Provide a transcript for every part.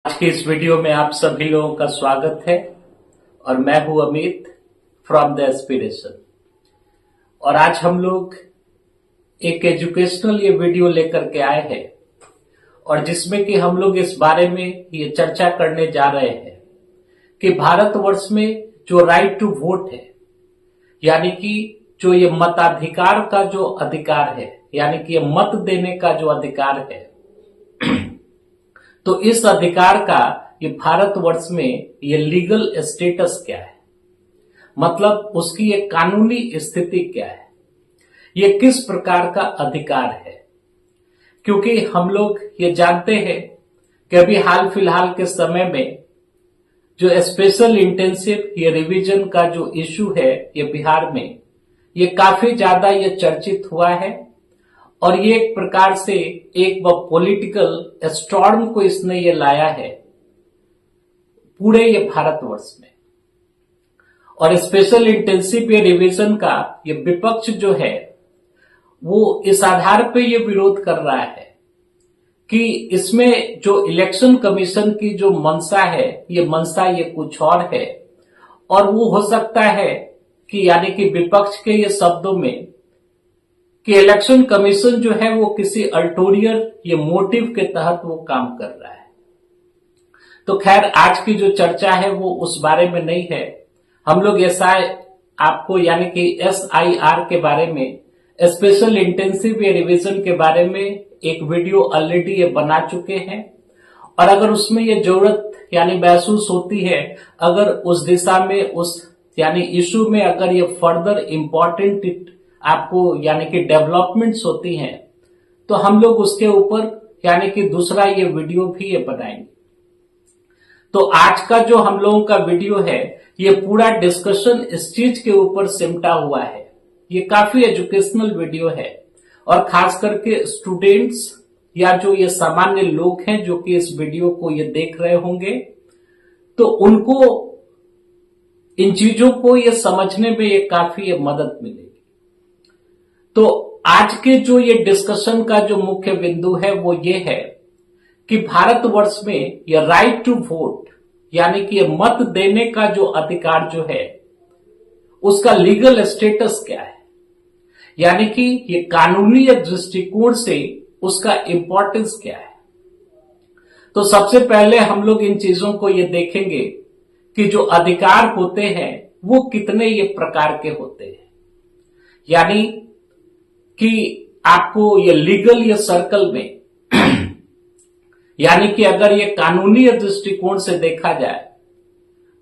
आज की इस वीडियो में आप सभी लोगों का स्वागत है और मैं हूं अमित फ्रॉम द एस्पिरेशन। और आज हम लोग एक एजुकेशनल ये वीडियो लेकर के आए हैं और जिसमें कि हम लोग इस बारे में ये चर्चा करने जा रहे हैं कि भारतवर्ष में जो राइट टू वोट है, यानी कि जो ये मताधिकार का जो अधिकार है, यानी कि ये मत देने का जो अधिकार है, तो इस अधिकार का ये भारतवर्ष में ये लीगल स्टेटस क्या है, मतलब उसकी एक कानूनी स्थिति क्या है, ये किस प्रकार का अधिकार है। क्योंकि हम लोग ये जानते हैं कि अभी हाल फिलहाल के समय में जो स्पेशल इंटेंसिव ये रिवीजन का जो इश्यू है ये बिहार में ये काफी ज्यादा ये चर्चित हुआ है और ये एक प्रकार से एक पॉलिटिकल स्टॉर्म को इसने ये लाया है पूरे ये भारतवर्ष में। और स्पेशल इंटेंसिव ये रिवीजन का ये विपक्ष जो है वो इस आधार पे ये विरोध कर रहा है कि इसमें जो इलेक्शन कमीशन की जो मंशा है ये मंशा ये कुछ और है, और वो हो सकता है कि यानी कि विपक्ष के ये शब्दों में कि इलेक्शन कमीशन जो है वो किसी अल्टोरियर ये मोटिव के तहत वो काम कर रहा है। तो खैर आज की जो चर्चा है वो उस बारे में नहीं है। हम लोग आपको यानी कि SIR के बारे में, स्पेशल इंटेंसिव रिवीजन के बारे में एक वीडियो ऑलरेडी ये बना चुके हैं और अगर उसमें ये जरूरत यानी महसूस होती है, अगर उस दिशा में उस यानी इशू में अगर ये फर्दर इम्पोर्टेंट आपको यानी कि डेवलपमेंट्स होती हैं तो हम लोग उसके ऊपर यानी कि दूसरा ये वीडियो भी ये बनाएंगे। तो आज का जो हम लोगों का वीडियो है ये पूरा डिस्कशन इस चीज के ऊपर सिमटा हुआ है। ये काफी एजुकेशनल वीडियो है और खास करके स्टूडेंट्स या जो ये सामान्य लोग हैं जो कि इस वीडियो को ये देख रहे होंगे तो उनको इन चीजों को ये समझने में ये काफी ये मदद मिलेगी। तो आज के जो ये डिस्कशन का जो मुख्य बिंदु है वो ये है कि भारतवर्ष में ये राइट टू वोट यानी कि ये मत देने का जो अधिकार जो है उसका लीगल स्टेटस क्या है, यानी कि ये कानूनी दृष्टिकोण से उसका इंपॉर्टेंस क्या है। तो सबसे पहले हम लोग इन चीजों को ये देखेंगे कि जो अधिकार होते हैं वो कितने ये प्रकार के होते हैं, यानी कि आपको ये लीगल ये सर्कल में यानी कि अगर ये कानूनी दृष्टिकोण से देखा जाए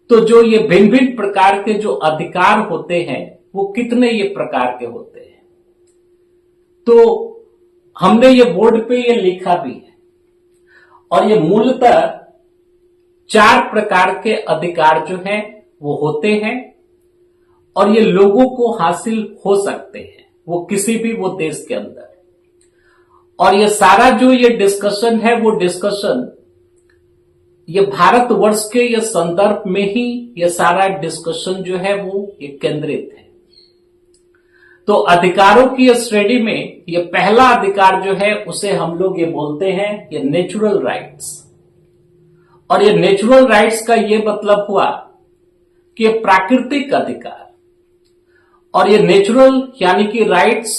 तो जो ये भिन्न भिन्न प्रकार के जो अधिकार होते हैं वो कितने ये प्रकार के होते हैं। तो हमने ये बोर्ड पे ये लिखा भी है और ये मूलतः 4 प्रकार के अधिकार जो हैं वो होते हैं और ये लोगों को हासिल हो सकते हैं वो किसी भी वो देश के अंदर। और ये सारा जो ये डिस्कशन है वो डिस्कशन ये भारतवर्ष के ये संदर्भ में ही ये सारा डिस्कशन जो है वो ये केंद्रित है। तो अधिकारों की ये श्रेणी में ये पहला अधिकार जो है उसे हम लोग ये बोलते हैं ये नेचुरल राइट्स। और ये नेचुरल राइट्स का ये मतलब हुआ कि ये प्राकृतिक अधिकार। और ये नेचुरल यानी कि राइट्स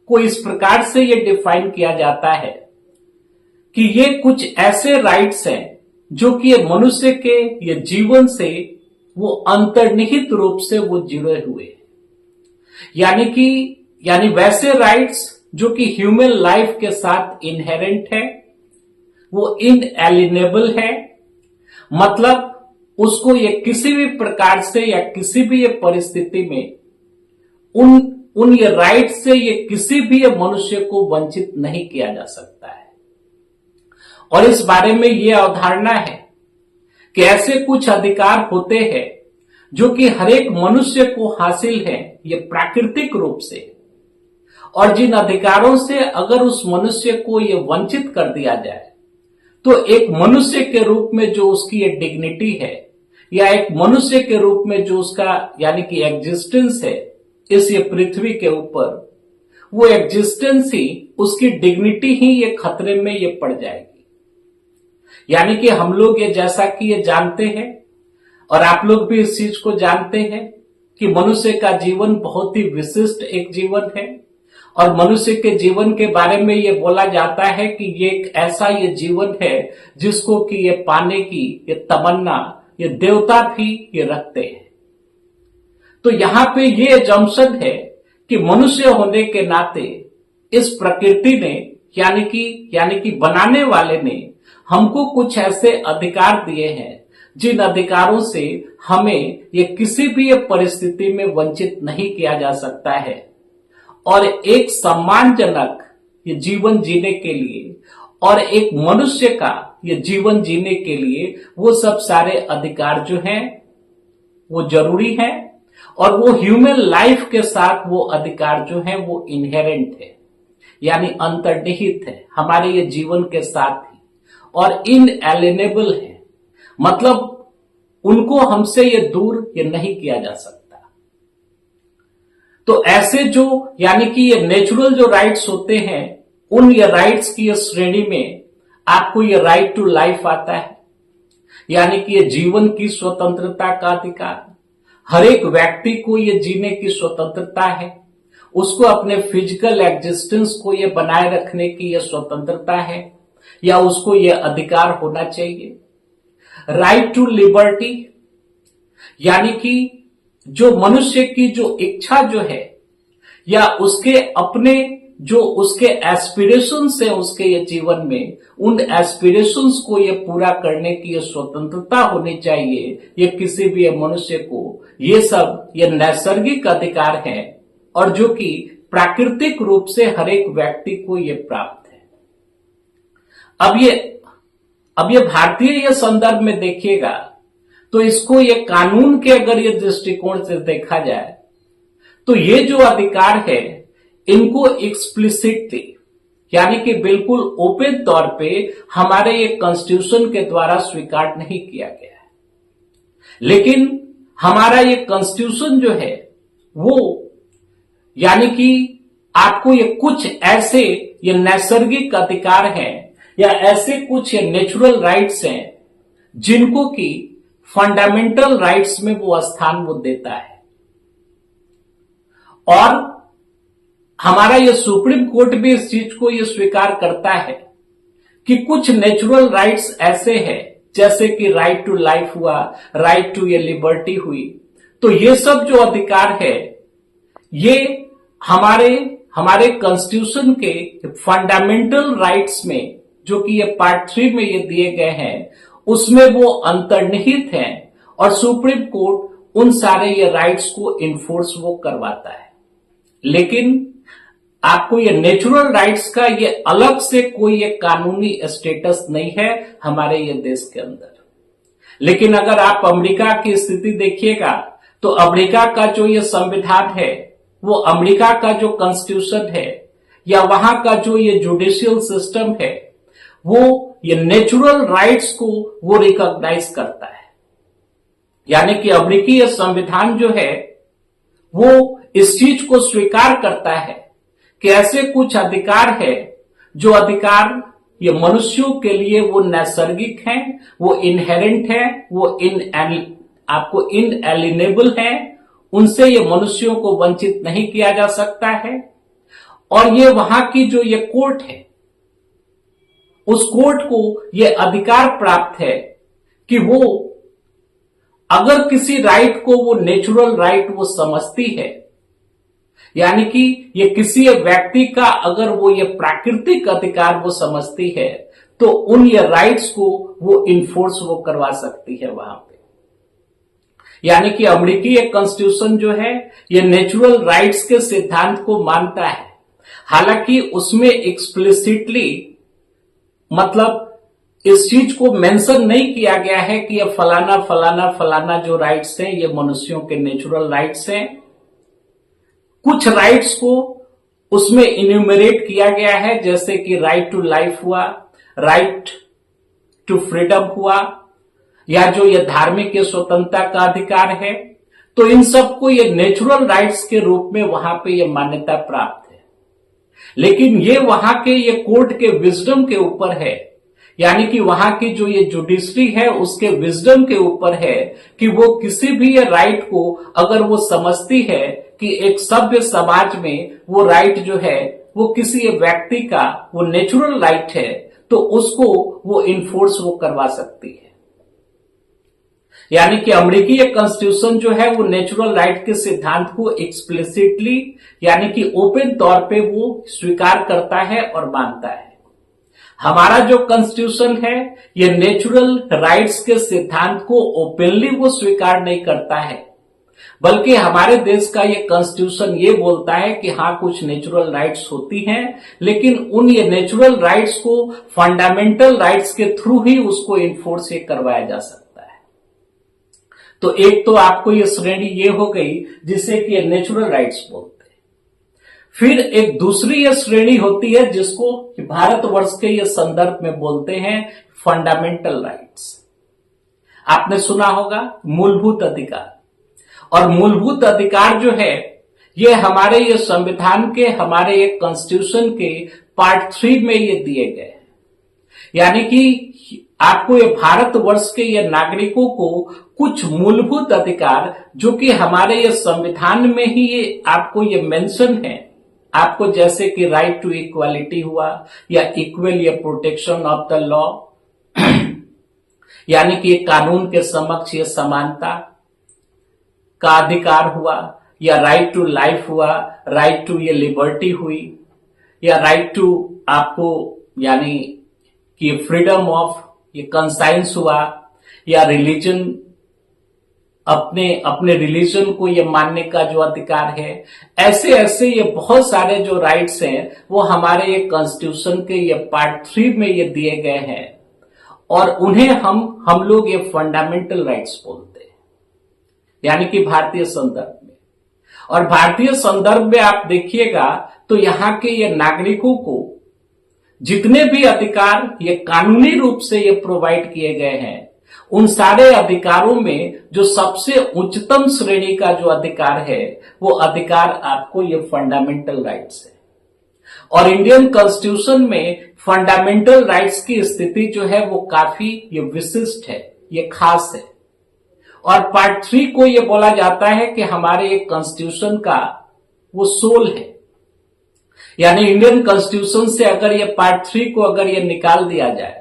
को इस प्रकार से ये डिफाइन किया जाता है कि ये कुछ ऐसे राइट्स हैं जो कि ये मनुष्य के ये जीवन से वो अंतर्निहित रूप से वो जुड़े हुए हैं, यानी वैसे राइट्स जो कि ह्यूमन लाइफ के साथ इनहेरेंट है, वो इनएलिनेबल है, मतलब उसको ये किसी भी प्रकार से या किसी भी ये परिस्थिति में उन ये राइट से ये किसी भी ये मनुष्य को वंचित नहीं किया जा सकता है। और इस बारे में ये अवधारणा है कि ऐसे कुछ अधिकार होते हैं जो कि हर एक मनुष्य को हासिल है ये प्राकृतिक रूप से, और जिन अधिकारों से अगर उस मनुष्य को ये वंचित कर दिया जाए तो एक मनुष्य के रूप में जो उसकी एक डिग्निटी है या एक मनुष्य के रूप में जो उसका यानी कि एग्जिस्टेंस है इस ये पृथ्वी के ऊपर, वो एग्जिस्टेंस ही उसकी डिग्निटी ही ये खतरे में ये पड़ जाएगी। यानी कि हम लोग ये जैसा कि ये जानते हैं और आप लोग भी इस चीज को जानते हैं कि मनुष्य का जीवन बहुत ही विशिष्ट एक जीवन है और मनुष्य के जीवन के बारे में ये बोला जाता है कि ये एक ऐसा ये जीवन है जिसको कि ये पाने की ये तमन्ना ये देवता भी ये रखते हैं। तो यहां पे ये जम्पशन है कि मनुष्य होने के नाते इस प्रकृति ने यानी कि बनाने वाले ने हमको कुछ ऐसे अधिकार दिए हैं जिन अधिकारों से हमें ये किसी भी परिस्थिति में वंचित नहीं किया जा सकता है और एक सम्मानजनक ये जीवन जीने के लिए और एक मनुष्य का ये जीवन जीने के लिए वो सब सारे अधिकार जो हैं वो जरूरी है और वो ह्यूमन लाइफ के साथ वो अधिकार जो है वो इनहेरेंट है यानी अंतर्निहित है हमारे ये जीवन के साथ ही और इनएलिनेबल है, मतलब उनको हमसे ये दूर ये नहीं किया जा सकता। तो ऐसे जो यानी कि ये नेचुरल जो राइट्स होते हैं उन ये राइट्स की ये श्रेणी में आपको ये राइट टू लाइफ आता है, यानी कि ये जीवन की स्वतंत्रता का अधिकार। हर एक व्यक्ति को ये जीने की स्वतंत्रता है, उसको अपने फिजिकल एग्जिस्टेंस को ये बनाए रखने की ये स्वतंत्रता है या उसको ये अधिकार होना चाहिए। राइट टू लिबर्टी, यानी कि जो मनुष्य की जो इच्छा जो है या उसके अपने जो उसके एस्पिरेशंस है उसके ये जीवन में उन एस्पिरेशंस को ये पूरा करने की ये स्वतंत्रता होनी चाहिए। ये किसी भी मनुष्य को ये सब ये नैसर्गिक अधिकार है और जो कि प्राकृतिक रूप से हर एक व्यक्ति को ये प्राप्त है। अब ये भारतीय ये संदर्भ में देखिएगा तो इसको ये कानून के अगर ये दृष्टिकोण से देखा जाए तो ये जो अधिकार है इनको एक्सप्लिसिटली यानी कि बिल्कुल ओपन तौर पे हमारे ये कॉन्स्टिट्यूशन के द्वारा स्वीकार नहीं किया गया है, लेकिन हमारा ये कॉन्स्टिट्यूशन जो है वो यानी कि आपको ये कुछ ऐसे ये नैसर्गिक अधिकार हैं या ऐसे कुछ ये नेचुरल राइट्स हैं जिनको कि फंडामेंटल राइट्स में वो स्थान वो देता है। और हमारा ये सुप्रीम कोर्ट भी इस चीज को ये स्वीकार करता है कि कुछ नेचुरल राइट्स ऐसे हैं जैसे कि राइट टू लाइफ हुआ, राइट टू ये लिबर्टी हुई, तो ये सब जो अधिकार है ये हमारे कॉन्स्टिट्यूशन के फंडामेंटल राइट्स में जो कि ये पार्ट 3 में ये दिए गए हैं उसमें वो अंतर्निहित हैं और सुप्रीम कोर्ट उन सारे ये राइट्स को इन्फोर्स वो करवाता है। लेकिन आपको ये नेचुरल राइट्स का ये अलग से कोई ये कानूनी स्टेटस नहीं है हमारे ये देश के अंदर। लेकिन अगर आप अमेरिका की स्थिति देखिएगा तो अमेरिका का जो ये संविधान है वो अमेरिका का जो कॉन्स्टिट्यूशन है या वहां का जो ये जुडिशियल सिस्टम है वो ये नेचुरल राइट्स को वो रिकॉग्नाइज करता है। यानी कि अमेरिकी ये संविधान जो है वो इस चीज को स्वीकार करता है कि ऐसे कुछ अधिकार है जो अधिकार ये मनुष्यों के लिए वो नैसर्गिक हैं, वो इनहेरेंट है, वो आपको इनएलिनेबल है, उनसे ये मनुष्यों को वंचित नहीं किया जा सकता है। और ये वहां की जो ये कोर्ट है उस कोर्ट को ये अधिकार प्राप्त है कि वो अगर किसी राइट को वो नेचुरल राइट वो समझती है, यानी कि ये किसी व्यक्ति का अगर वो ये प्राकृतिक अधिकार वो समझती है तो उन ये राइट्स को वो इन्फोर्स वो करवा सकती है वहां पे। यानी कि अमेरिकी एक कॉन्स्टिट्यूशन जो है ये नेचुरल राइट्स के सिद्धांत को मानता है, हालांकि उसमें एक्सप्लिसिटली मतलब इस चीज को मेंशन नहीं किया गया है कि ये फलाना फलाना फलाना जो राइट्स हैं ये मनुष्यों के नेचुरल राइट्स हैं। कुछ राइट्स को उसमें इन्यूमरेट किया गया है जैसे कि राइट टू लाइफ हुआ, राइट टू फ्रीडम हुआ, या जो ये धार्मिक ये स्वतंत्रता का अधिकार है। तो इन सबको ये नेचुरल राइट्स के रूप में वहां पे ये मान्यता प्राप्त है। लेकिन ये वहां के ये कोर्ट के विजडम के ऊपर है यानी कि वहां की जो ये जुडिशरी है उसके विजडम के ऊपर है कि वो किसी भी ये राइट को अगर वो समझती है कि एक सभ्य समाज में वो राइट जो है वो किसी व्यक्ति का वो नेचुरल राइट है, तो उसको वो इन्फोर्स वो करवा सकती है। यानी कि अमेरिकी कॉन्स्टिट्यूशन जो है वो नेचुरल राइट के सिद्धांत को एक्सप्लिसिटली यानी कि ओपन तौर पे वो स्वीकार करता है और मानता है। हमारा जो कॉन्स्टिट्यूशन है ये नेचुरल राइट्स के सिद्धांत को ओपनली वो स्वीकार नहीं करता है, बल्कि हमारे देश का ये कॉन्स्टिट्यूशन ये बोलता है कि हाँ कुछ नेचुरल राइट्स होती हैं, लेकिन उन ये नेचुरल राइट्स को फंडामेंटल राइट्स के थ्रू ही उसको इन्फोर्स ये करवाया जा सकता है। तो एक तो आपको ये श्रेणी ये हो गई जिसे कि ये नेचुरल राइट्स बोलते हैं। फिर एक दूसरी ये श्रेणी होती है जिसको भारतवर्ष के ये संदर्भ में बोलते हैं फंडामेंटल राइट्स। आपने सुना होगा मूलभूत अधिकार। और मूलभूत अधिकार जो है ये हमारे ये संविधान के हमारे ये कॉन्स्टिट्यूशन के पार्ट 3 में ये दिए गए हैं। यानी कि आपको ये भारतवर्ष के ये नागरिकों को कुछ मूलभूत अधिकार जो कि हमारे ये संविधान में ही ये आपको ये मेंशन है, आपको जैसे कि राइट टू इक्वालिटी हुआ या इक्वल या प्रोटेक्शन ऑफ द लॉ यानी कि कानून के समक्ष ये समानता का अधिकार हुआ, या राइट टू लाइफ हुआ, राइट टू ये लिबर्टी हुई, या राइट टू आपको यानी कि फ्रीडम ऑफ ये कंसाइंस हुआ, या रिलीजन अपने रिलीजन को ये मानने का जो अधिकार है। ऐसे ऐसे ये बहुत सारे जो राइट्स हैं वो हमारे ये कॉन्स्टिट्यूशन के ये पार्ट 3 में ये दिए गए हैं, और उन्हें हम लोग ये फंडामेंटल राइट्स बोलते हैं, यानी कि भारतीय संदर्भ में। और भारतीय संदर्भ में आप देखिएगा तो यहां के ये नागरिकों को जितने भी अधिकार ये कानूनी रूप से ये प्रोवाइड किए गए हैं, उन सारे अधिकारों में जो सबसे उच्चतम श्रेणी का जो अधिकार है वो अधिकार आपको ये फंडामेंटल राइट्स है। और इंडियन कॉन्स्टिट्यूशन में फंडामेंटल राइट्स की स्थिति जो है वो काफी ये विशिष्ट है, ये खास है। और पार्ट 3 को ये बोला जाता है कि हमारे एक कॉन्स्टिट्यूशन का वो सोल है। यानी इंडियन कॉन्स्टिट्यूशन से अगर ये पार्ट 3 को अगर ये निकाल दिया जाए,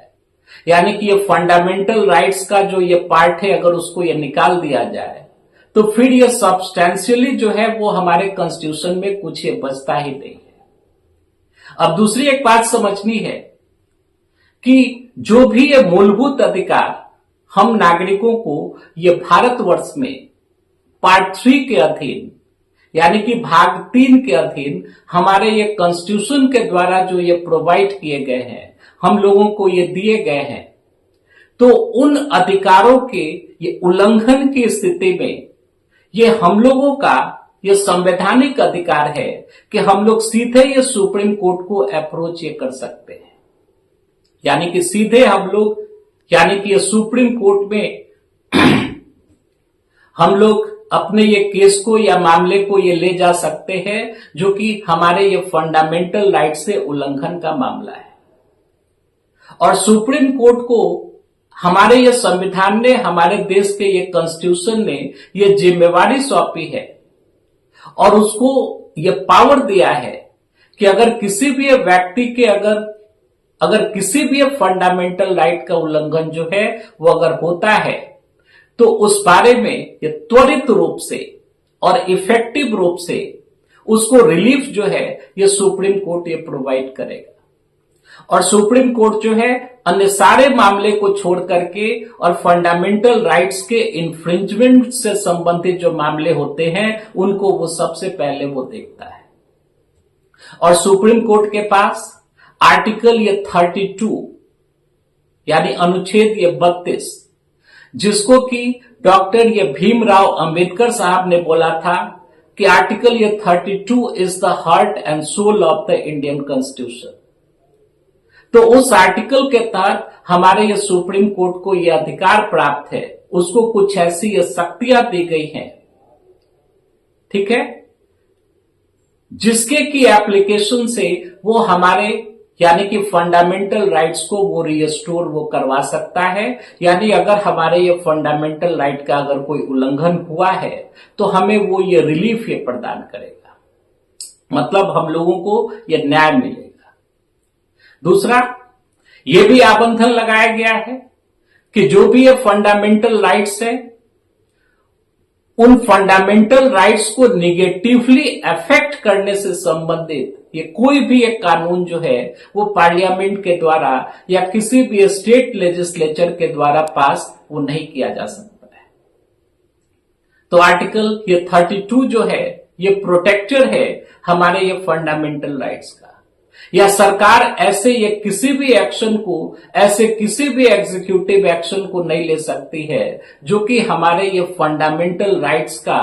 यानी कि ये फंडामेंटल राइट्स का जो ये पार्ट है अगर उसको ये निकाल दिया जाए, तो फिर ये सब्सटेंशियली जो है वो हमारे कॉन्स्टिट्यूशन में कुछ ये बचता ही नहीं है। अब दूसरी एक बात समझनी है कि जो भी ये मूलभूत अधिकार हम नागरिकों को ये भारतवर्ष में पार्ट 3 के अधीन यानी कि भाग 3 के अधीन हमारे ये कॉन्स्टिट्यूशन के द्वारा जो ये प्रोवाइड किए गए हैं, हम लोगों को ये दिए गए हैं, तो उन अधिकारों के ये उल्लंघन की स्थिति में ये हम लोगों का ये संवैधानिक अधिकार है कि हम लोग सीधे ये सुप्रीम कोर्ट को अप्रोच ये कर सकते हैं। यानी कि सीधे हम लोग यानी कि ये सुप्रीम कोर्ट में हम लोग अपने ये केस को या मामले को ये ले जा सकते हैं जो कि हमारे ये फंडामेंटल राइट से उल्लंघन का मामला है। और सुप्रीम कोर्ट को हमारे ये संविधान ने, हमारे देश के ये कॉन्स्टिट्यूशन ने ये जिम्मेवारी सौंपी है और उसको ये पावर दिया है कि अगर किसी भी व्यक्ति के अगर किसी भी फंडामेंटल राइट का उल्लंघन जो है वो अगर होता है तो उस बारे में ये त्वरित रूप से और इफेक्टिव रूप से उसको रिलीफ जो है ये सुप्रीम कोर्ट ये प्रोवाइड करेगा। और सुप्रीम कोर्ट जो है अन्य सारे मामले को छोड़ करके और फंडामेंटल राइट्स के इन्फ्रिंजमेंट से संबंधित जो मामले होते हैं उनको वो सबसे पहले वो देखता है। और सुप्रीम कोर्ट के पास आर्टिकल ये 32 यानी अनुच्छेद ये 32, जिसको कि डॉक्टर ये भीमराव अंबेडकर साहब ने बोला था कि आर्टिकल ये 32 is the heart and soul of the Indian constitution. तो उस आर्टिकल के तहत हमारे ये सुप्रीम कोर्ट को ये अधिकार प्राप्त है, उसको कुछ ऐसी ये शक्तियां दी गई हैं, ठीक है, जिसके की एप्लीकेशन से वो हमारे यानी कि फंडामेंटल राइट्स को वो रिस्टोर वो करवा सकता है। यानी अगर हमारे ये फंडामेंटल राइट का अगर कोई उल्लंघन हुआ है तो हमें वो ये रिलीफ ये प्रदान करेगा, मतलब हम लोगों को ये न्याय मिलेगा। दूसरा, ये भी आबंधन लगाया गया है कि जो भी ये फंडामेंटल राइट्स है, उन फंडामेंटल राइट्स को निगेटिवली अफेक्ट करने से संबंधित ये कोई भी एक कानून जो है वो पार्लियामेंट के द्वारा या किसी भी स्टेट लेजिस्लेचर के द्वारा पास वो नहीं किया जा सकता है। तो आर्टिकल ये 32 जो है ये प्रोटेक्टर है हमारे ये फंडामेंटल राइट्स का। या सरकार ऐसे ये किसी भी एक्शन को, ऐसे किसी भी एग्जीक्यूटिव एक्शन को नहीं ले सकती है जो कि हमारे ये फंडामेंटल राइट्स का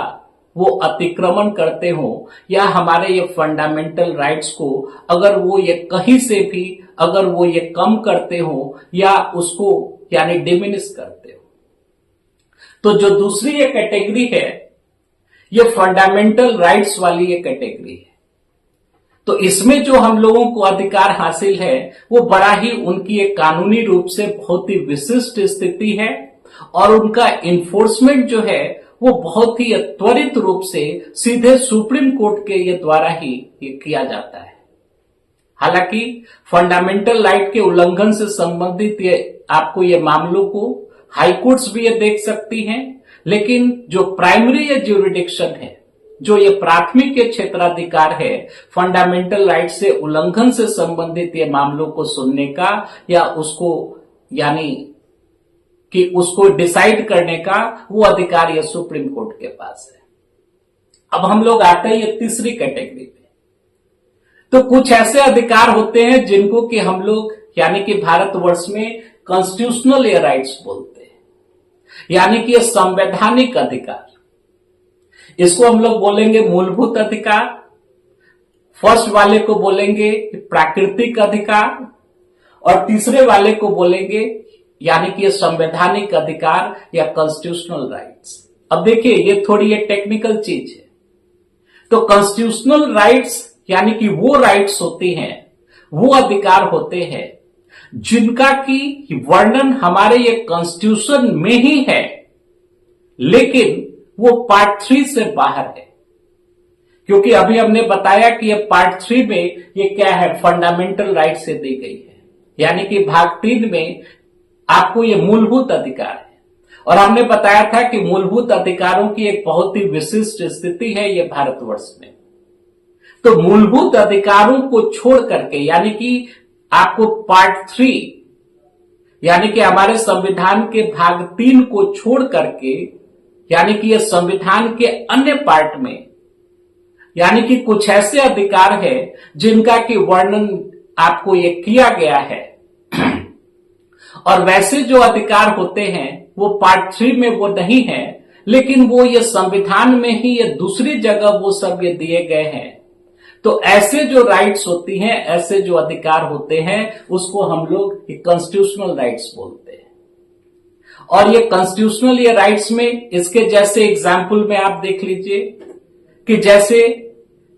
वो अतिक्रमण करते हो, या हमारे ये फंडामेंटल राइट्स को अगर वो ये कहीं से भी अगर वो ये कम करते हो या उसको यानी डिमिनिश करते हो। तो जो दूसरी ये कैटेगरी है ये फंडामेंटल राइट्स वाली ये कैटेगरी है। तो इसमें जो हम लोगों को अधिकार हासिल है वो बड़ा ही उनकी एक कानूनी रूप से बहुत ही विशिष्ट स्थिति है और उनका इन्फोर्समेंट जो है वो बहुत ही त्वरित रूप से सीधे सुप्रीम कोर्ट के ये द्वारा ही ये किया जाता है। हालांकि फंडामेंटल राइट के उल्लंघन से संबंधित ये आपको ये मामलों को हाई कोर्ट्स भी ये देख सकती हैं, लेकिन जो प्राइमरी ये ज्यूरिडिक्शन है, जो ये प्राथमिक ये क्षेत्राधिकार है फंडामेंटल राइट से उल्लंघन से संबंधित ये मामलों को सुनने का या उसको यानी कि उसको डिसाइड करने का, वो अधिकार ये सुप्रीम कोर्ट के पास है। अब हम लोग आते हैं ये तीसरी कैटेगरी पे। तो कुछ ऐसे अधिकार होते हैं जिनको कि हम लोग यानी कि भारतवर्ष में कॉन्स्टिट्यूशनल ये राइट्स बोलते हैं, यानी कि ये संवैधानिक अधिकार। इसको हम लोग बोलेंगे मूलभूत अधिकार, फर्स्ट वाले को बोलेंगे प्राकृतिक अधिकार और तीसरे वाले को बोलेंगे यानी कि ये संवैधानिक अधिकार या कॉन्स्टिट्यूशनल राइट्स। अब देखिए ये थोड़ी ये टेक्निकल चीज है। तो कॉन्स्टिट्यूशनल राइट्स यानी कि वो राइट्स होती हैं, वो अधिकार होते हैं जिनका की वर्णन हमारे ये कॉन्स्टिट्यूशन में ही है, लेकिन वो पार्ट 3 से बाहर है। क्योंकि अभी हमने बताया कि ये पार्ट 3 में ये क्या है, फंडामेंटल राइट से दी गई है, यानी कि भाग 3 में आपको ये मूलभूत अधिकार है। और हमने बताया था कि मूलभूत अधिकारों की एक बहुत ही विशिष्ट स्थिति है ये भारतवर्ष में। तो मूलभूत अधिकारों को छोड़ करके यानी कि आपको पार्ट 3 यानी कि हमारे संविधान के भाग 3 को छोड़ करके यानी कि ये संविधान के अन्य पार्ट में यानी कि कुछ ऐसे अधिकार है जिनका कि वर्णन आपको ये किया गया है और वैसे जो अधिकार होते हैं वो पार्ट 3 में वो नहीं है, लेकिन वो ये संविधान में ही ये दूसरी जगह वो सब ये दिए गए हैं। तो ऐसे जो राइट्स होती हैं, ऐसे जो अधिकार होते हैं, उसको हम लोग कॉन्स्टिट्यूशनल राइट्स बोलते हैं। और ये कॉन्स्टिट्यूशनल ये राइट्स में इसके जैसे एग्जाम्पल में आप देख लीजिए कि जैसे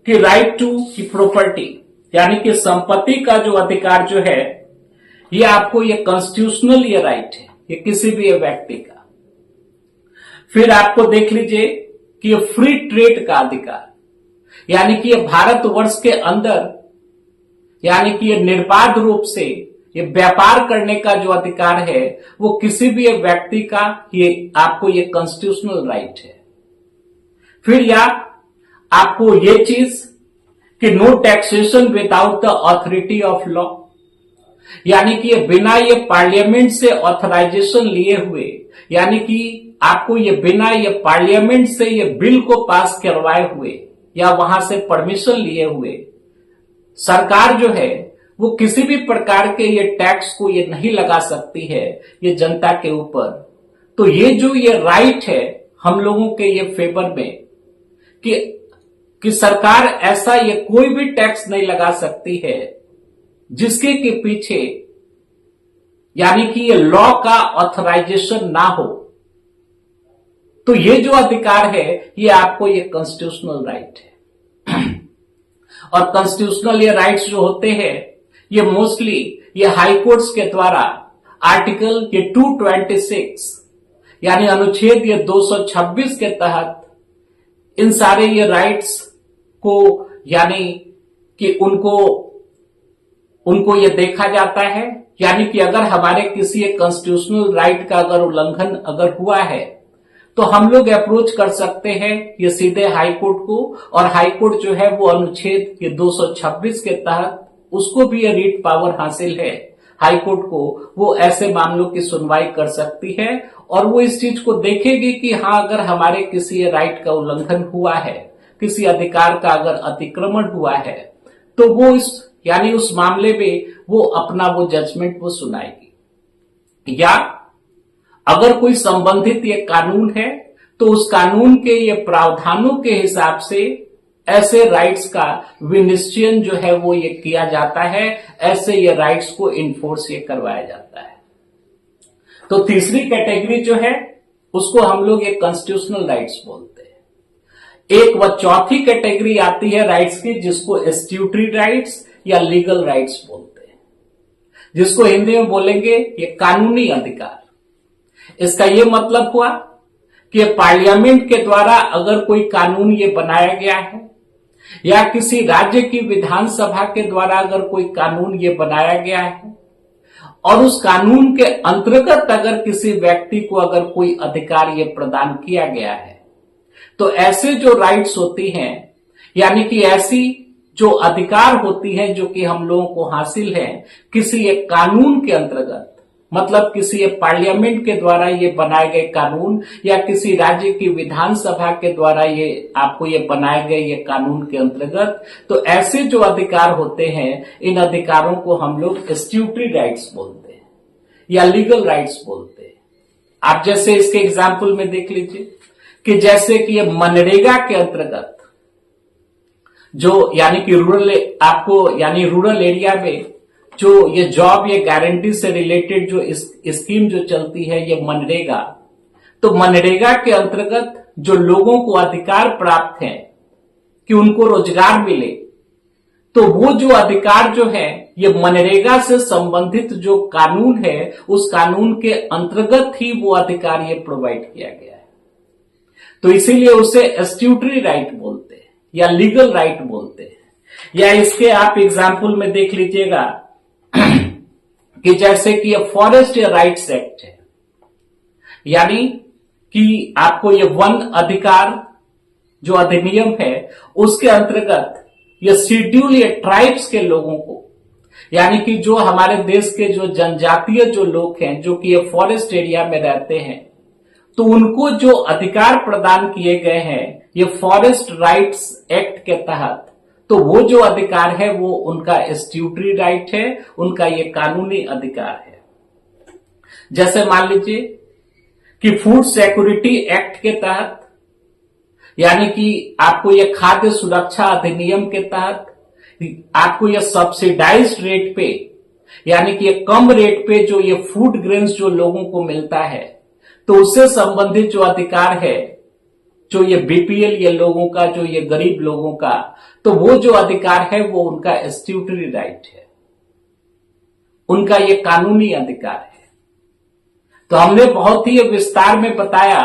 कि राइट टू प्रॉपर्टी यानी कि संपत्ति का जो अधिकार जो है ये आपको ये कॉन्स्टिट्यूशनल ये राइट है, ये किसी भी व्यक्ति का। फिर आपको देख लीजिए कि ये फ्री ट्रेड का अधिकार यानी कि ये भारतवर्ष के अंदर यानी कि ये निर्बाध रूप से ये व्यापार करने का जो अधिकार है वो किसी भी व्यक्ति का ये आपको ये कॉन्स्टिट्यूशनल राइट है। फिर या आपको ये चीज कि no taxation without the authority of law यानी कि ये बिना ये पार्लियामेंट से ऑथराइजेशन लिए हुए यानी कि आपको ये बिना ये पार्लियामेंट से ये बिल को पास करवाए हुए या वहां से परमिशन लिए हुए सरकार जो है वो किसी भी प्रकार के ये टैक्स को ये नहीं लगा सकती है ये जनता के ऊपर। तो ये जो ये राइट है हम लोगों के ये फेवर में कि सरकार ऐसा ये कोई भी टैक्स नहीं लगा सकती है जिसके के पीछे यानी कि ये लॉ का ऑथराइजेशन ना हो। तो ये जो अधिकार है ये आपको ये कॉन्स्टिट्यूशनल राइट है। और कॉन्स्टिट्यूशनल ये राइट्स जो होते हैं ये मोस्टली ये हाई कोर्ट्स के द्वारा आर्टिकल ये 226 यानी अनुच्छेद ये 226 के तहत इन सारे ये राइट्स को यानी कि उनको ये देखा जाता है, यानी कि अगर हमारे किसी एक कॉन्स्टिट्यूशनल राइट का अगर उल्लंघन अगर हुआ है तो हम लोग अप्रोच कर सकते हैं ये सीधे हाई कोर्ट को, और हाई कोर्ट जो है वो अनुच्छेद ये 226 के तहत उसको भी ये रीट पावर हासिल है हाई कोर्ट को, वो ऐसे मामलों की सुनवाई कर सकती है और वो इस चीज को देखेगी कि हाँ अगर हमारे किसी राइट का उल्लंघन हुआ है, किसी अधिकार का अगर अतिक्रमण हुआ है तो वो यानी उस मामले में वो अपना वो जजमेंट वो सुनाएगी। या अगर कोई संबंधित ये कानून है तो उस कानून के ये प्रावधानों के हिसाब से ऐसे राइट्स का विनिश्चयन जो है वो ये किया जाता है, ऐसे ये राइट्स को इन्फोर्स ये करवाया जाता है। तो तीसरी कैटेगरी जो है उसको हम लोग ये कॉन्स्टिट्यूशनल राइट्स बोलते हैं। एक व चौथी कैटेगरी आती है राइट्स की जिसको स्ट्यूटरी राइट्स या लीगल राइट्स बोलते हैं, जिसको हिंदी में बोलेंगे ये कानूनी अधिकार। इसका ये मतलब हुआ कि पार्लियामेंट के द्वारा अगर कोई कानून ये बनाया गया है या किसी राज्य की विधानसभा के द्वारा अगर कोई कानून ये बनाया गया है और उस कानून के अंतर्गत अगर किसी व्यक्ति को अगर कोई अधिकार ये प्रदान किया गया है तो ऐसे जो राइट्स होती हैं यानी कि ऐसी जो अधिकार होती है जो कि हम लोगों को हासिल है किसी एक कानून के अंतर्गत, मतलब किसी एक पार्लियामेंट के द्वारा ये बनाए गए कानून या किसी राज्य की विधानसभा के द्वारा ये आपको ये बनाए गए ये कानून के अंतर्गत, तो ऐसे जो अधिकार होते हैं इन अधिकारों को हम लोग स्ट्यूटरी राइट्स बोलते हैं या लीगल राइट्स बोलते हैं। आप जैसे इसके एग्जाम्पल में देख लीजिए कि जैसे कि ये मनरेगा के अंतर्गत जो यानी कि रूरल एरिया में जो ये जॉब ये गारंटी से रिलेटेड जो स्कीम जो चलती है ये मनरेगा, तो मनरेगा के अंतर्गत जो लोगों को अधिकार प्राप्त है कि उनको रोजगार मिले, तो वो जो अधिकार जो है ये मनरेगा से संबंधित जो कानून है उस कानून के अंतर्गत ही वो अधिकार ये प्रोवाइड किया गया है। तो इसीलिए उसे स्ट्यूटरी राइट बोलते हैं या लीगल राइट बोलते हैं। या इसके आप एग्जाम्पल में देख लीजिएगा कि जैसे कि ये फॉरेस्ट राइट्स एक्ट है, यानी कि आपको ये वन अधिकार जो अधिनियम है उसके अंतर्गत ये शेड्यूल ये ट्राइब्स के लोगों को, यानी कि जो हमारे देश के जो जनजातीय जो लोग हैं जो कि ये फॉरेस्ट एरिया में रहते हैं, तो उनको जो अधिकार प्रदान किए गए हैं ये फॉरेस्ट राइट्स एक्ट के तहत, तो वो जो अधिकार है वो उनका स्ट्यूटरी राइट है, उनका ये कानूनी अधिकार है। जैसे मान लीजिए कि फूड सिक्योरिटी एक्ट के तहत, यानी कि आपको ये खाद्य सुरक्षा अधिनियम के तहत आपको ये सब्सिडाइज्ड रेट पे, यानी कि ये कम रेट पे जो ये फूड ग्रेन्स जो लोगों को मिलता है, तो उससे संबंधित जो अधिकार है जो ये बीपीएल ये लोगों का, जो ये गरीब लोगों का, तो वो जो अधिकार है वो उनका स्ट्यूटरी राइट है, उनका ये कानूनी अधिकार है। तो हमने बहुत ही विस्तार में बताया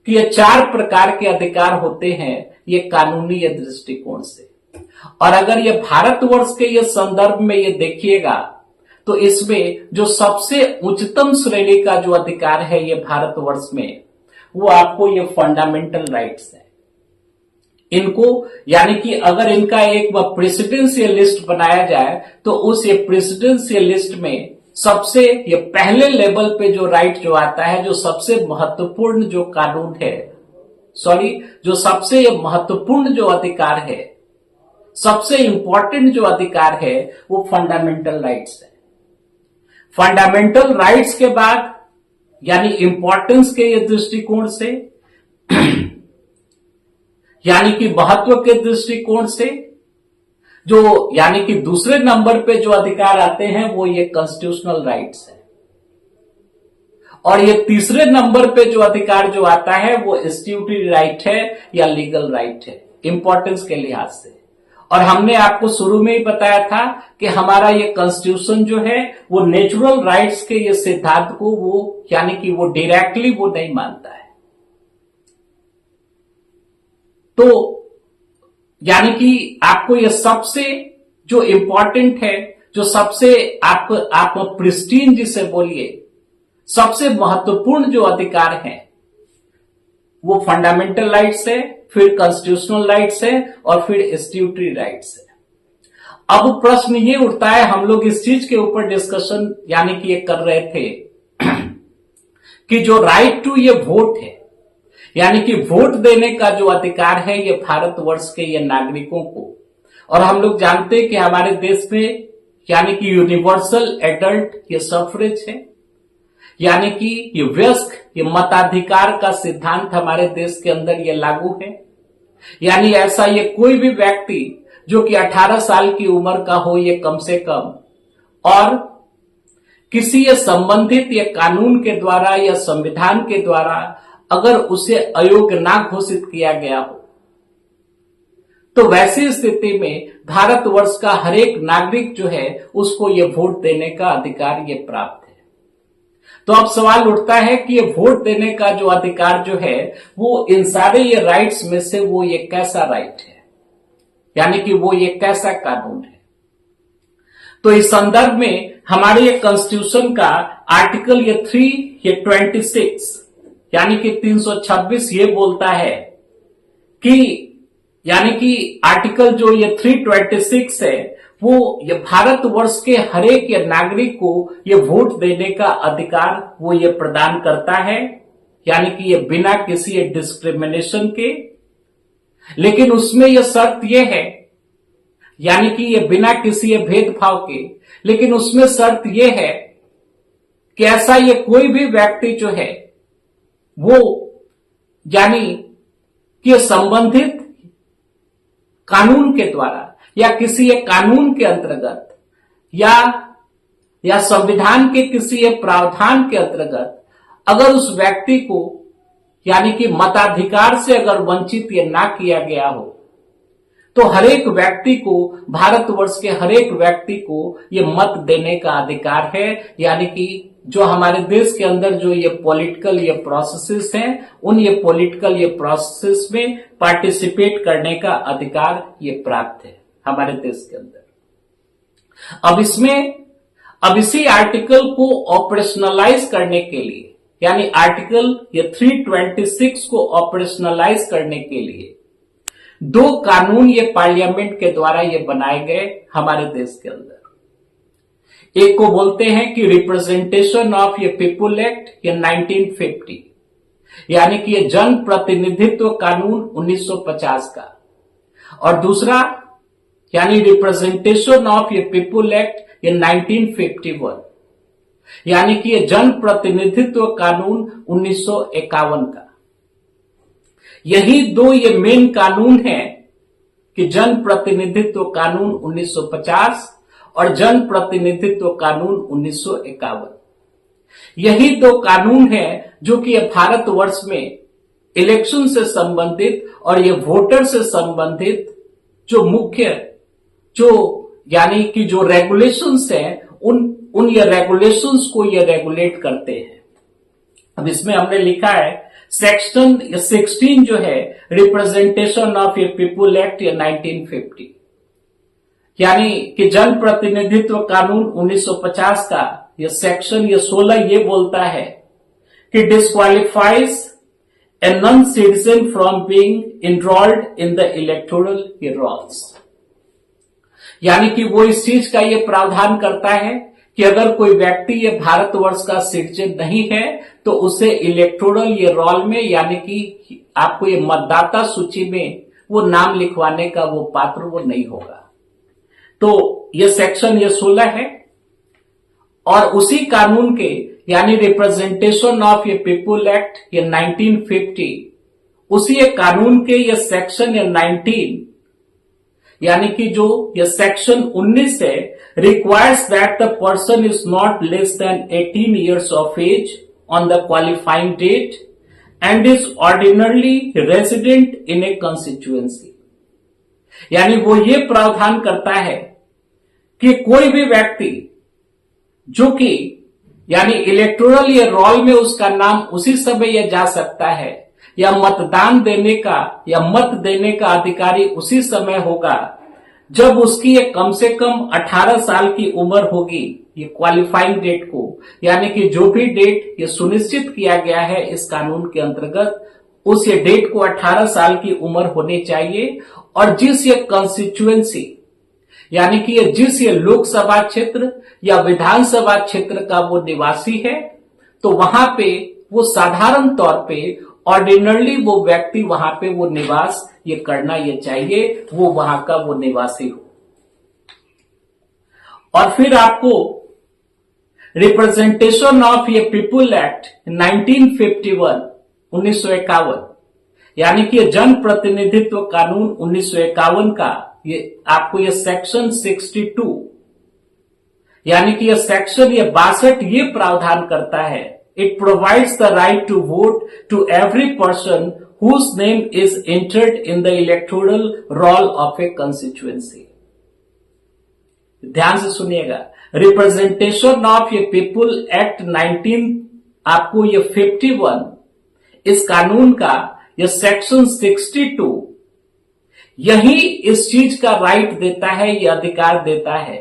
कि ये 4 प्रकार के अधिकार होते हैं ये कानूनी दृष्टिकोण से। और अगर ये भारतवर्ष के ये संदर्भ में ये देखिएगा तो इसमें जो सबसे उच्चतम श्रेणी का जो अधिकार है ये भारतवर्ष में, वो आपको ये फंडामेंटल राइट्स है। इनको यानी कि अगर इनका एक प्रेसिडेंशियल लिस्ट बनाया जाए तो उस ये प्रेसिडेंशियल लिस्ट में सबसे ये पहले लेवल पे जो राइट जो आता है, जो सबसे महत्वपूर्ण जो कानून है, जो सबसे ये महत्वपूर्ण जो अधिकार है, सबसे इंपॉर्टेंट जो अधिकार है वो फंडामेंटल राइट्स है। फंडामेंटल राइट्स के बाद यानी इंपॉर्टेंस के ये दृष्टिकोण से यानी कि महत्व के दृष्टिकोण से जो यानी कि दूसरे नंबर पे जो अधिकार आते हैं वो ये कॉन्स्टिट्यूशनल राइट्स है। और ये तीसरे नंबर पे जो अधिकार जो आता है वो स्ट्यूटरी राइट है या लीगल राइट है, इंपॉर्टेंस के लिहाज से। और हमने आपको शुरू में ही बताया था कि हमारा ये कॉन्स्टिट्यूशन जो है वो नेचुरल राइट्स के ये सिद्धांत को वो यानी कि वो डायरेक्टली वो नहीं मानता है। तो यानी कि आपको ये सबसे जो इंपॉर्टेंट है, जो सबसे आप प्रिस्टीन जिसे बोलिए, सबसे महत्वपूर्ण जो अधिकार है वो फंडामेंटल राइट्स है, फिर कॉन्स्टिट्यूशनल राइट्स है और फिर स्ट्यूटरी राइट्स है। अब प्रश्न ये उठता है, हम लोग इस चीज के ऊपर डिस्कशन यानी कि ये कर रहे थे कि जो राइट टू ये वोट है, यानी कि वोट देने का जो अधिकार है ये भारतवर्ष के ये नागरिकों को, और हम लोग जानते हैं कि हमारे देश में यानी कि यूनिवर्सल एडल्ट ये सफरेज है, यानी कि ये वयस्क ये मताधिकार का सिद्धांत हमारे देश के अंदर ये लागू है। यानी ऐसा ये कोई भी व्यक्ति जो कि 18 साल की उम्र का हो ये कम से कम, और किसी ये संबंधित ये कानून के द्वारा या संविधान के द्वारा अगर उसे अयोग्य ना घोषित किया गया हो, तो वैसी स्थिति में भारतवर्ष का हर एक नागरिक जो है उसको ये वोट देने का अधिकार ये प्राप्त है। तो अब सवाल उठता है कि ये वोट देने का जो अधिकार जो है वो इन सारे ये राइट्स में से वो ये कैसा राइट है, यानी कि वो ये कैसा कानून है। तो इस संदर्भ में हमारे ये कॉन्स्टिट्यूशन का आर्टिकल ये 326 यानी कि 326 ये बोलता है कि यानी कि आर्टिकल जो ये 326 है वो ये भारतवर्ष के हरेक ये नागरिक को ये वोट देने का अधिकार वो ये प्रदान करता है, यानी कि ये बिना किसी ये डिस्क्रिमिनेशन के। लेकिन उसमें ये शर्त ये है, यानी कि ये बिना किसी ये भेदभाव के, लेकिन उसमें शर्त ये है कि ऐसा ये कोई भी व्यक्ति जो है वो यानी कि संबंधित कानून के द्वारा या किसी एक कानून के अंतर्गत या संविधान के किसी एक प्रावधान के अंतर्गत अगर उस व्यक्ति को यानी कि मताधिकार से अगर वंचित ये ना किया गया हो, तो हरेक व्यक्ति को, भारतवर्ष के हरेक व्यक्ति को ये मत देने का अधिकार है। यानी कि जो हमारे देश के अंदर जो ये पॉलिटिकल ये प्रोसेसेस हैं, उन ये पॉलिटिकल ये प्रोसेसेस में पार्टिसिपेट करने का अधिकार ये प्राप्त है हमारे देश के अंदर। अब इसी आर्टिकल को ऑपरेशनलाइज करने के लिए, यानी आर्टिकल ये 326 को ऑपरेशनलाइज करने के लिए 2 कानून ये पार्लियामेंट के द्वारा ये बनाए गए हमारे देश के अंदर। एक को बोलते हैं कि रिप्रेजेंटेशन ऑफ ये पीपुल एक्ट ये 1950, यानी कि ये जन प्रतिनिधित्व कानून 1950 का, और दूसरा यानी रिप्रेजेंटेशन ऑफ ये पीपुल एक्ट ये 1951, यानी कि ये जन प्रतिनिधित्व कानून 1951 का। यही 2 ये मेन कानून हैं कि जन प्रतिनिधित्व कानून 1950 और जन प्रतिनिधित्व कानून 1951। यही 2 कानून हैं जो कि भारतवर्ष में इलेक्शन से संबंधित और ये वोटर से संबंधित जो मुख्य जो यानी कि जो रेगुलेशंस हैं उन ये रेगुलेशंस को ये रेगुलेट करते हैं। अब इसमें हमने लिखा है सेक्शन 16 जो है representation of A people act ये 1950, यानी कि जन प्रतिनिधित्व कानून 1950 का ये सेक्शन ये 16 ये बोलता है कि disqualifies a non citizen from being enrolled in the electoral rolls, यानी कि वो इस चीज का ये प्रावधान करता है कि अगर कोई व्यक्ति ये भारतवर्ष का सिटीजन नहीं है तो उसे इलेक्टोरल ये रोल में, यानी कि आपको ये मतदाता सूची में वो नाम लिखवाने का वो पात्र वो नहीं होगा। तो ये सेक्शन ये 16 है, और उसी कानून के यानी रिप्रेजेंटेशन ऑफ ये पीपुल एक्ट ये 1950, उसी एक कानून के ये सेक्शन ये 19 यानी कि जो ये सेक्शन 19 है, requires that the person is not less than 18 years of age on the qualifying date and is ordinarily resident in a constituency, यानी वो ये प्रावधान करता है कि कोई भी व्यक्ति जो कि यानी इलेक्टोरल या रोल में उसका नाम उसी समय यह जा सकता है या मतदान देने का या मत देने का अधिकारी उसी समय होगा जब उसकी एक कम से कम 18 साल की उम्र होगी, ये क्वालिफाइंग डेट को, यानी कि जो भी डेट ये सुनिश्चित किया गया है इस कानून के अंतर्गत उस ये डेट को 18 साल की उम्र होनी चाहिए और जिस ये कॉन्स्टिट्यूएंसी यानी कि जिस ये लोकसभा क्षेत्र या विधानसभा क्षेत्र का वो निवासी है तो वहां पे वो साधारण तौर पे ऑर्डिनरली वो व्यक्ति वहां पे वो निवास ये करना ये चाहिए, वो वहां का वो निवासी हो। और फिर आपको रिप्रेजेंटेशन ऑफ ये पीपुल एक्ट 1951 यानी कि जन प्रतिनिधित्व कानून 1951 का ये आपको ये सेक्शन 62 यानी कि ये सेक्शन ये 62 ये प्रावधान करता है, it provides the right to vote to every person whose name is entered in the electoral roll of a constituency। ध्यान से सुनिएगा, रिप्रेजेंटेशन ऑफ ये पीपुल एक्ट 19 आपको ये 51 इस कानून का ये सेक्शन 62 यही इस चीज का राइट देता है, ये अधिकार देता है।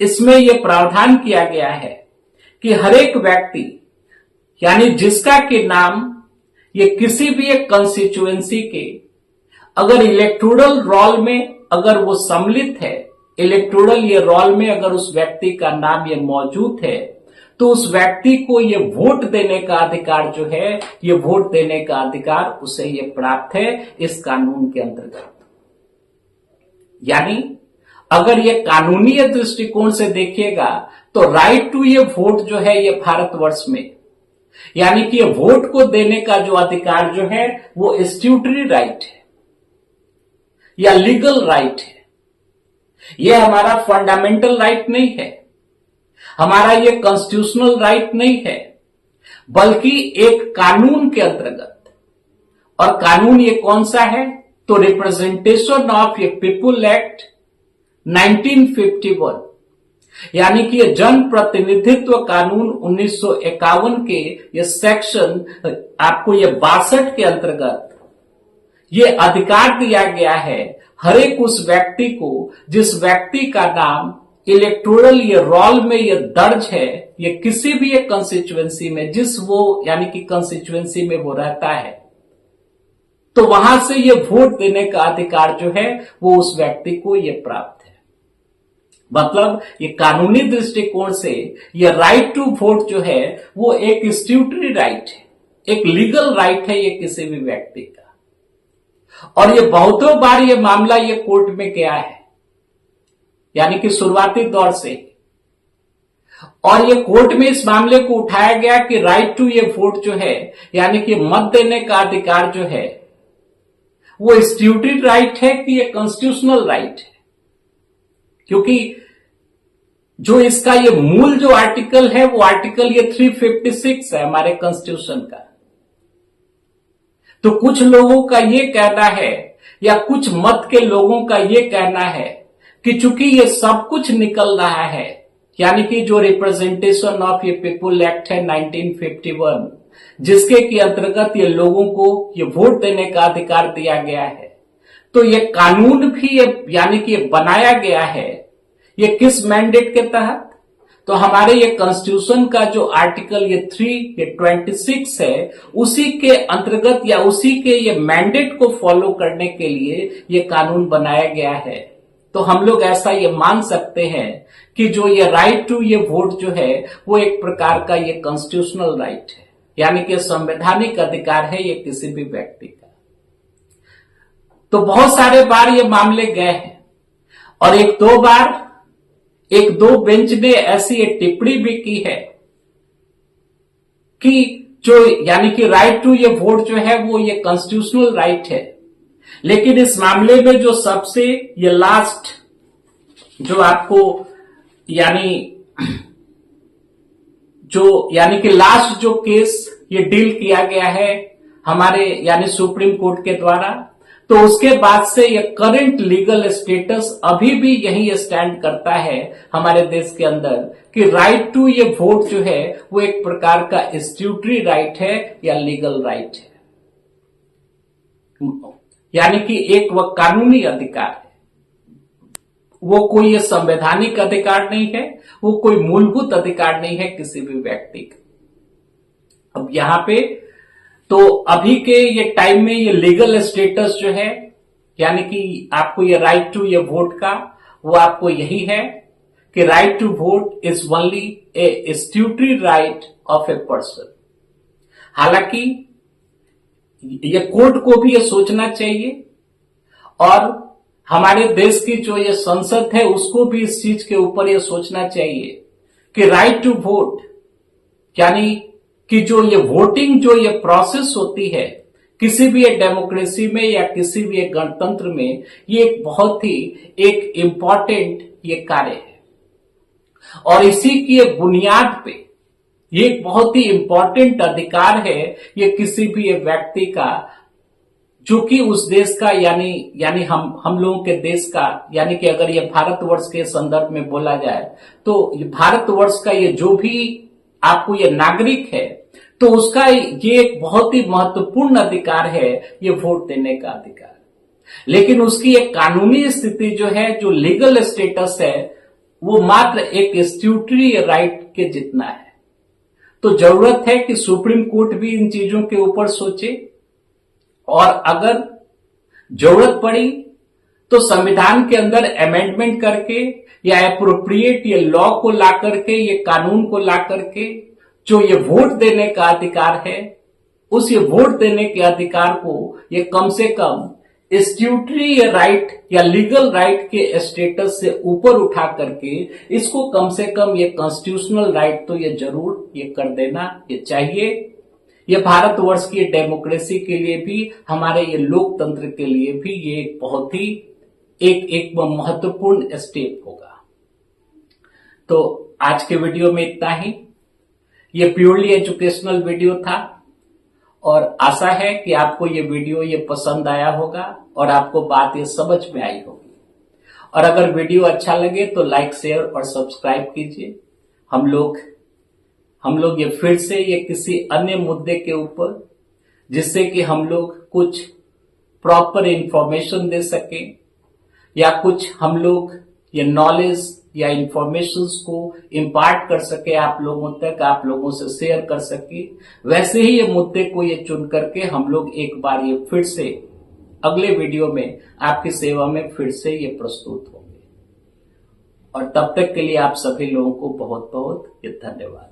इसमें यह प्रावधान किया गया है कि हर एक व्यक्ति यानी जिसका के नाम ये किसी भी एक कंस्टिट्यूएंसी के अगर इलेक्टोरल रोल में अगर वो सम्मिलित है, इलेक्टोरल ये रोल में अगर उस व्यक्ति का नाम ये मौजूद है तो उस व्यक्ति को ये वोट देने का अधिकार जो है, ये वोट देने का अधिकार उसे ये प्राप्त है इस कानून के अंतर्गत। यानी अगर ये कानूनी दृष्टिकोण से देखिएगा तो राइट टू ये वोट जो है ये भारतवर्ष में यानी कि ये वोट को देने का जो अधिकार जो है वो स्ट्यूटरी राइट है या लीगल राइट है। यह हमारा फंडामेंटल राइट नहीं है, हमारा ये कॉन्स्टिट्यूशनल राइट नहीं है, बल्कि एक कानून के अंतर्गत। और कानून ये कौन सा है? तो रिप्रेजेंटेशन ऑफ ये पीपुल एक्ट 1951 यानी कि ये जन प्रतिनिधित्व कानून 1951 के ये सेक्शन आपको ये 62 के अंतर्गत ये अधिकार दिया गया है हर एक उस व्यक्ति को जिस व्यक्ति का नाम इलेक्टोरल ये रोल में ये दर्ज है, ये किसी भी एक कंस्टिट्यूएंसी में जिस वो यानी कि कंस्टिट्यूएंसी में वो रहता है, तो वहां से ये वोट देने का अधिकार जो है वो उस व्यक्ति को ये प्राप्त है। मतलब ये कानूनी दृष्टिकोण से ये राइट टू वोट जो है वो एक स्ट्यूटरी राइट है, एक लीगल राइट है ये किसी भी व्यक्ति का। और ये बहुतों बार ये मामला ये कोर्ट में गया है यानी कि शुरुआती दौर से, और ये कोर्ट में इस मामले को उठाया गया कि राइट टू ये वोट जो है यानी कि मत देने का अधिकार जो है वो स्ट्यूटरी राइट है कि ये कॉन्स्टिट्यूशनल राइट है। क्योंकि जो इसका ये मूल जो आर्टिकल है वो आर्टिकल ये 356 है हमारे कॉन्स्टिट्यूशन का। तो कुछ लोगों का ये कहना है या कुछ मत के लोगों का ये कहना है कि चूंकि ये सब कुछ निकल रहा है यानी कि जो रिप्रेजेंटेशन ऑफ ये पीपुल एक्ट है 1951 जिसके के अंतर्गत ये लोगों को ये वोट देने का अधिकार दिया गया है, तो ये कानून भी ये यानी कि ये बनाया गया है ये किस मैंडेट के तहत? तो हमारे ये कॉन्स्टिट्यूशन का जो आर्टिकल ये 326 है उसी के अंतर्गत या उसी के ये मैंडेट को फॉलो करने के लिए ये कानून बनाया गया है। तो हम लोग ऐसा ये मान सकते हैं कि जो ये राइट टू ये वोट जो है वो एक प्रकार का ये कॉन्स्टिट्यूशनल राइट है यानी कि संवैधानिक अधिकार है ये किसी भी व्यक्ति का। तो बहुत सारे बार ये मामले गए हैं और एक दो बेंच ने ऐसी एक टिप्पणी भी की है कि जो यानी कि राइट टू ये वोट जो है वो ये कॉन्स्टिट्यूशनल राइट है, लेकिन इस मामले में जो सबसे ये लास्ट जो आपको यानी कि लास्ट जो केस ये डील किया गया है हमारे यानी सुप्रीम कोर्ट के द्वारा, तो उसके बाद से ये करंट लीगल स्टेटस अभी भी यही स्टैंड करता है हमारे देश के अंदर कि राइट टू ये वोट जो है वो एक प्रकार का स्ट्यूटरी राइट है या लीगल राइट है, यानी कि एक वह कानूनी अधिकार है। वो कोई संवैधानिक अधिकार नहीं है, वो कोई मूलभूत अधिकार नहीं है किसी भी व्यक्ति का। अब यहां पे तो अभी के ये टाइम में ये लीगल स्टेटस जो है, यानी कि आपको ये राइट टू ये वोट का, वो आपको यही है कि right to vote is only a statutory right of a person. हालांकि ये कोर्ट को भी ये सोचना चाहिए और हमारे देश की जो ये संसद है उसको भी इस चीज के ऊपर ये सोचना चाहिए कि राइट टू वोट, यानी कि जो ये वोटिंग जो ये प्रोसेस होती है किसी भी एक डेमोक्रेसी में या किसी भी एक गणतंत्र में, ये एक बहुत ही एक इंपॉर्टेंट ये कार्य है और इसी की बुनियाद पे ये एक बहुत ही इंपॉर्टेंट अधिकार है ये किसी भी एक व्यक्ति का जो कि उस देश का यानी हम लोगों के देश का, यानी कि अगर ये भारतवर्ष के संदर्भ में बोला जाए तो ये भारतवर्ष का ये जो भी आपको ये नागरिक है तो उसका ये एक बहुत ही महत्वपूर्ण अधिकार है ये वोट देने का अधिकार। लेकिन उसकी एक कानूनी स्थिति जो है, जो लीगल स्टेटस है, वो मात्र एक स्ट्यूटरी राइट के जितना है। तो जरूरत है कि सुप्रीम कोर्ट भी इन चीजों के ऊपर सोचे और अगर जरूरत पड़ी तो संविधान के अंदर अमेंडमेंट करके या एप्रोप्रिएट ये लॉ को ला करके, ये कानून को ला करके जो ये वोट देने का अधिकार है, उस ये वोट देने के अधिकार को ये कम से कम स्ट्यूटरी राइट या लीगल राइट के स्टेटस से ऊपर उठा करके इसको कम से कम ये कॉन्स्टिट्यूशनल राइट तो ये जरूर ये कर देना ये चाहिए। ये भारतवर्ष की डेमोक्रेसी के लिए भी, हमारे ये लोकतंत्र के लिए भी ये एक बहुत ही एक महत्वपूर्ण स्टेप होगा। तो आज के वीडियो में इतना ही। ये प्योरली एजुकेशनल वीडियो था और आशा है कि आपको ये वीडियो ये पसंद आया होगा और आपको बात ये समझ में आई होगी। और अगर वीडियो अच्छा लगे तो लाइक, शेयर और सब्सक्राइब कीजिए। हम लोग ये फिर से ये किसी अन्य मुद्दे के ऊपर, जिससे कि हम लोग कुछ प्रॉपर इंफॉर्मेशन दे सकें या कुछ हम लोग ये नॉलेज या इंफॉर्मेशंस को इम्पार्ट कर सके आप लोगों तक, आप लोगों से शेयर कर सके, वैसे ही ये मुद्दे को ये चुन करके हम लोग एक बार ये फिर से अगले वीडियो में आपकी सेवा में फिर से ये प्रस्तुत होंगे। और तब तक के लिए आप सभी लोगों को बहुत बहुत धन्यवाद।